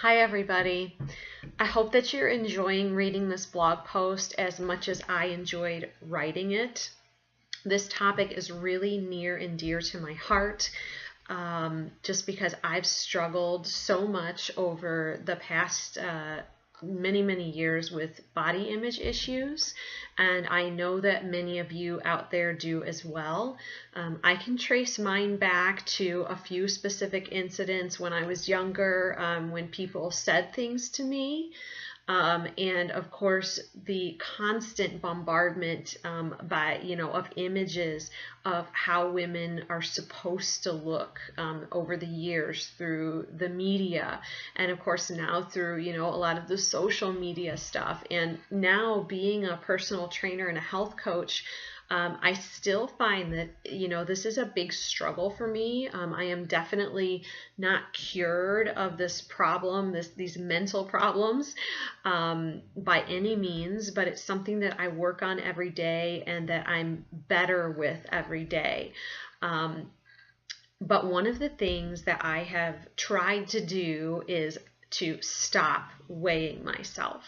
Hi everybody. I hope that you're enjoying reading this blog post as much as I enjoyed writing it. This topic is really near and dear to my heart, just because I've struggled so much over the past many years with body image issues, and I know that many of you out there do as well. I can trace mine back to a few specific incidents when I was younger, when people said things to me. And of course, the constant bombardment of images of how women are supposed to look over the years through the media, and of course now through a lot of the social media stuff. And now being a personal trainer and a health coach, I still find that, this is a big struggle for me. I am definitely not cured of this problem, these mental problems, by any means, but it's something that I work on every day and that I'm better with every day. But one of the things that I have tried to do is to stop weighing myself,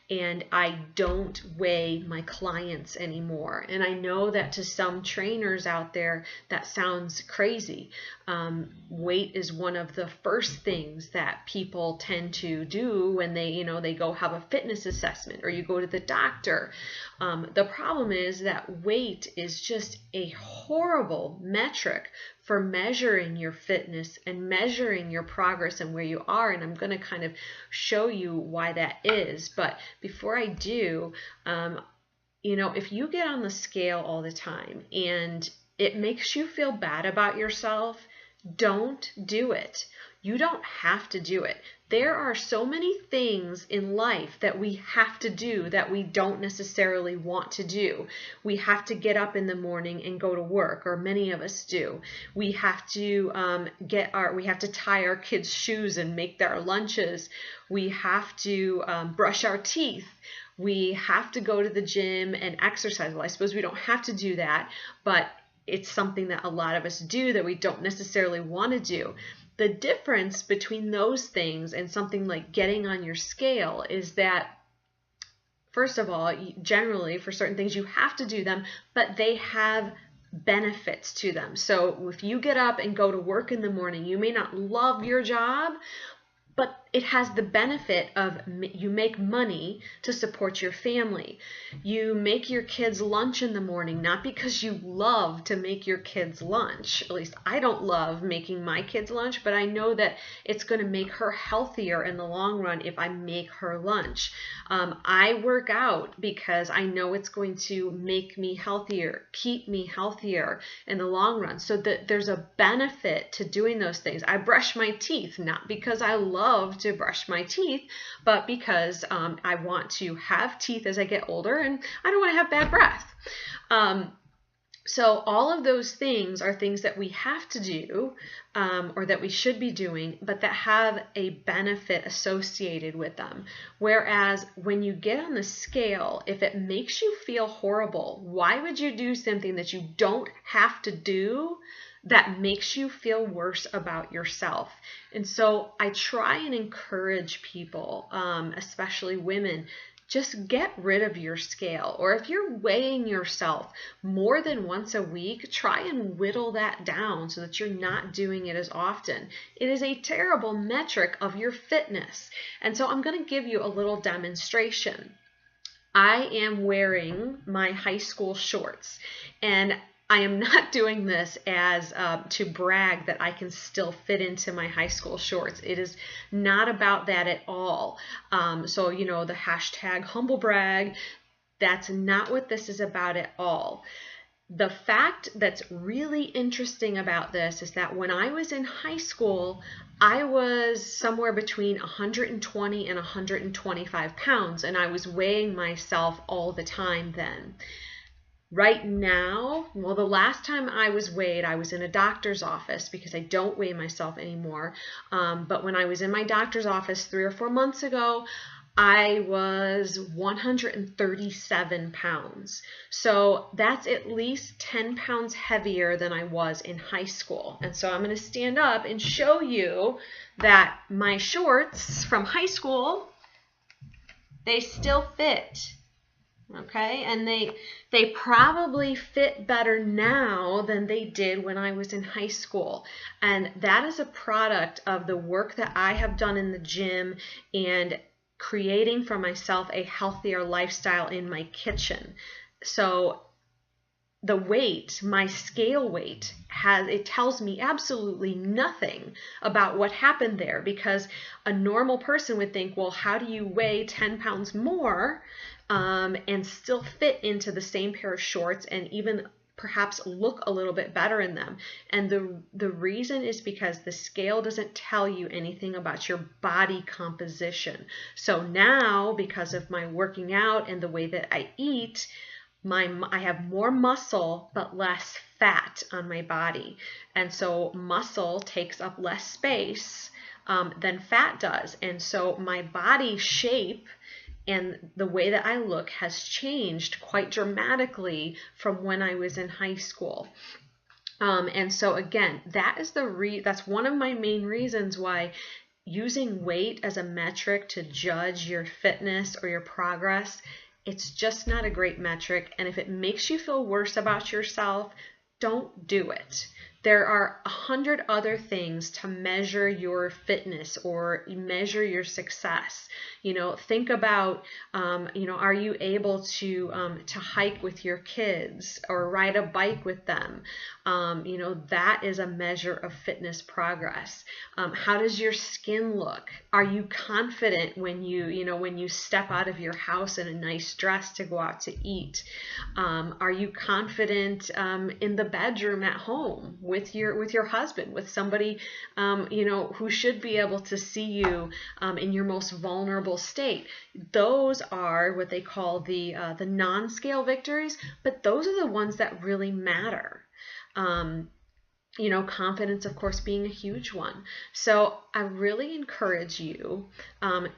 and I don't weigh my clients anymore. And I know that to some trainers out there that sounds crazy. Weight is one of the first things that people tend to do when they go have a fitness assessment or you go to the doctor. The problem is that weight is just a horrible metric for measuring your fitness and measuring your progress and where you are. And I'm going to kind of show you why that is. But before I do, if you get on the scale all the time and it makes you feel bad about yourself, don't do it. You don't have to do it. There are so many things in life that we have to do that we don't necessarily want to do. We have to get up in the morning and go to work, or many of us do. We have to we have to tie our kids' shoes and make their lunches. We have to brush our teeth. We have to go to the gym and exercise. Well, I suppose we don't have to do that, but it's something that a lot of us do that we don't necessarily want to do. The difference between those things and something like getting on your scale is that, first of all, generally for certain things you have to do them, but they have benefits to them. So if you get up and go to work in the morning, you may not love your job, but it has the benefit of you make money to support your family. You make your kids lunch in the morning, not because you love to make your kids lunch. At least I don't love making my kids lunch, but I know that it's going to make her healthier in the long run if I make her lunch. I work out because I know it's going to make me healthier, keep me healthier in the long run. So that there's a benefit to doing those things. I brush my teeth, not because I love to brush my teeth, but because I want to have teeth as I get older, and I don't want to have bad breath. So all of those things are things that we have to do, or that we should be doing, but that have a benefit associated with them. Whereas when you get on the scale, if it makes you feel horrible, why would you do something that you don't have to do that makes you feel worse about yourself? And so I try and encourage people, especially women, just get rid of your scale. Or if you're weighing yourself more than once a week, try and whittle that down so that you're not doing it as often. It is a terrible metric of your fitness. And so I'm going to give you a little demonstration. I am wearing my high school shorts, and I am not doing this as to brag that I can still fit into my high school shorts. It is not about that at all. So, the hashtag humble brag, that's not what this is about at all. The fact that's really interesting about this is that when I was in high school, I was somewhere between 120 and 125 pounds, and I was weighing myself all the time then. Right now, well, the last time I was weighed, I was in a doctor's office because I don't weigh myself anymore. But when I was in my doctor's office 3 or 4 months ago, I was 137 pounds. So that's at least 10 pounds heavier than I was in high school. And so I'm going to stand up and show you that my shorts from high school, they still fit. Okay, and they probably fit better now than they did when I was in high school. And that is a product of the work that I have done in the gym and creating for myself a healthier lifestyle in my kitchen. So the weight, my scale weight, it tells me absolutely nothing about what happened there, because a normal person would think, well, how do you weigh 10 pounds more and still fit into the same pair of shorts and even perhaps look a little bit better in them? And the reason is because the scale doesn't tell you anything about your body composition. So now, because of my working out and the way that I eat, I have more muscle but less fat on my body. And so muscle takes up less space than fat does. And so my body shape and the way that I look has changed quite dramatically from when I was in high school. And so again, that's one of my main reasons why using weight as a metric to judge your fitness or your progress, it's just not a great metric. And if it makes you feel worse about yourself, don't do it. There are 100 other things to measure your fitness or measure your success. Think about, are you able to hike with your kids or ride a bike with them? That is a measure of fitness progress. How does your skin look? Are you confident when you step out of your house in a nice dress to go out to eat? Are you confident in the bedroom at home with your husband, with somebody who should be able to see you in your most vulnerable state? Those are what they call the non-scale victories, but those are the ones that really matter. Confidence, of course, being a huge one. So I really encourage you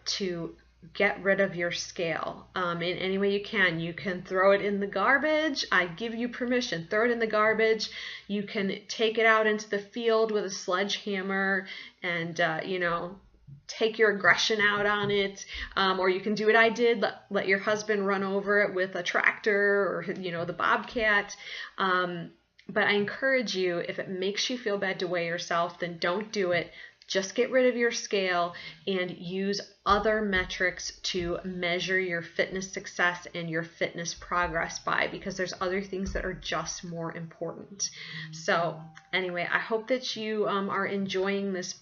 to get rid of your scale in any way you can. You can throw it in the garbage. I give you permission. Throw it in the garbage. You can take it out into the field with a sledgehammer and, take your aggression out on it. Or you can do what I did. Let your husband run over it with a tractor or, the Bobcat. But I encourage you, if it makes you feel bad to weigh yourself, then don't do it. Just get rid of your scale and use other metrics to measure your fitness success and your fitness progress by, because there's other things that are just more important. So anyway, I hope that you are enjoying this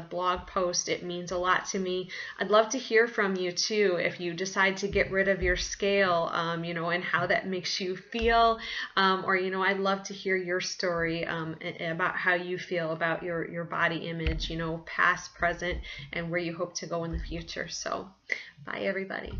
blog post. It means a lot to me. I'd love to hear from you too if you decide to get rid of your scale, and how that makes you feel, or I'd love to hear your story about how you feel about your body image, past, present, and where you hope to go in the future. So bye everybody.